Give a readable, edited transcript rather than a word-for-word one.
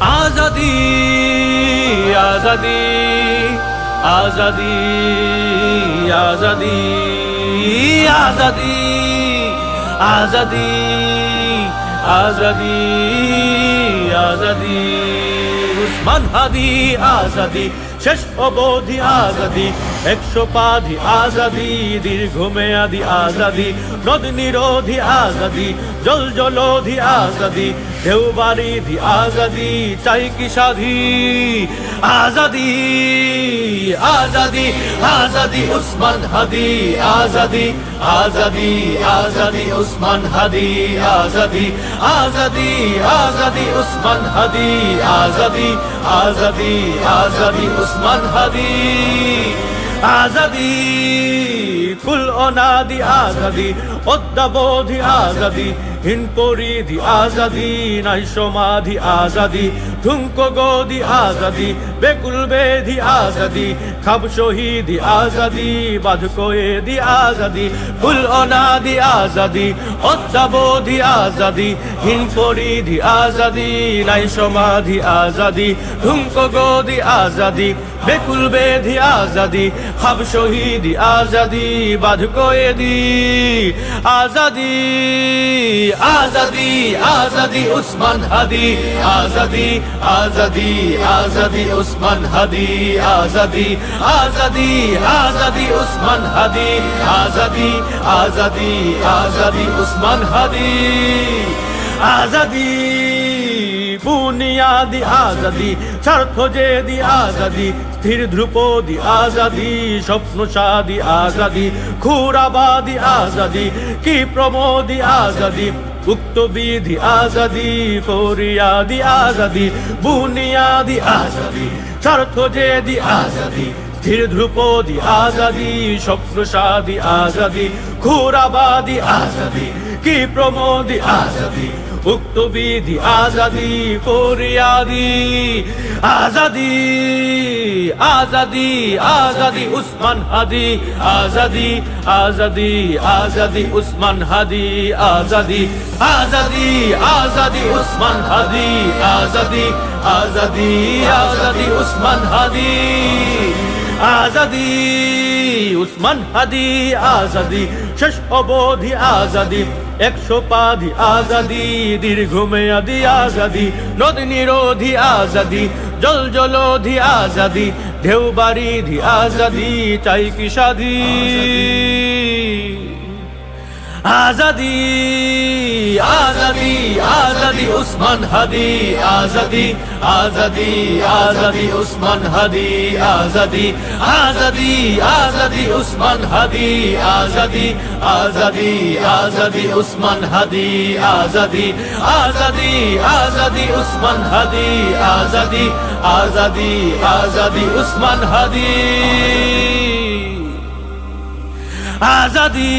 आजादी आजादी आजादी आजादी आजादी आजादी आजादी आजादी उस्मान हादी आजादी शेष अबधि आजादी 100 पाधि आजादी दीर्घमेयादी आजादी नद निरोधी आजादी जल जलोधी आजादी ढेउबारिधि आजादी चाই কি সাধি आजादी आजादी आजादी उस्मान हादी आजादी आजादी आजादी उस्मान हादी आजादी आजादी आजादी उस्मान हादी आजादी आजादी आजादी उस्मान हादी आजादी कुल अनादि आजादी अद्यावधि आजादी हिन परिधि आजादी নাই সমাধি आजादी ঠুঙ্ক গদি आजादी বেকুল বেধি आजादी খাব শহীদি आजादी বাঁধ কয়েদি आजादी কুল অনাদি आजादी অদ্যাবধি आजादी হিন পরিধি आजादी নাই সমাধি आजादी ঠুঙ্ক গদি आजादी বেকুল বেধি आजादी খাব শহীদি आजादी বাঁধ কয়েদি आजादी आजादी आजादी उस्मान हादी आजादी आजादी आजादी उस्मान हादी आजादी आजादी आजादी उस्मान हादी आजादी आजादी आजादी उस्मान हादी आजादी बुनियादी आजादी স্বার্থ জেদি आजादी স্থির ধ্রুপদী आजादी স্বপ্ন সাদি आजादी খুরাবাদী आजादी কি প্রমোদী आजादी उक्त विधि आजादी फरियादी आजादी बुनियादी आजादी স্বার্থ জেদি आजादी স্থির ধ্রুপদী आजादी স্বপ্ন সাদি आजादी খুরাবাদী आजादी কি প্রমোদী आजादी उक्त विधि आजादी फरियादी आजादी आजादी आजादी उस्मान हादी आजादी आजादी आजादी उस्मान हादी आजादी आजादी आजादी उस्मान हादी आजादी आजादी आजादी उस्मान हादी आजादी उस्मान हादी आजादी शेष अबधि आजादी 100 पाधि आजादी दीर्घमेयादी आजादी नद निरोधी आजादी जल जलोधी आजादी ढेउबारिधि आजादी চাই কি সাধি आजादी आजादी आजादी उस्मान हादी आजादी आजादी आजादी उस्मान हादी आजादी आजादी आजादी उस्मान हादी आजादी आजादी आजादी उस्मान हादी आजादी आजादी आजादी उस्मान हादी आजादी आजादी आजादी उस्मान हादी आजादी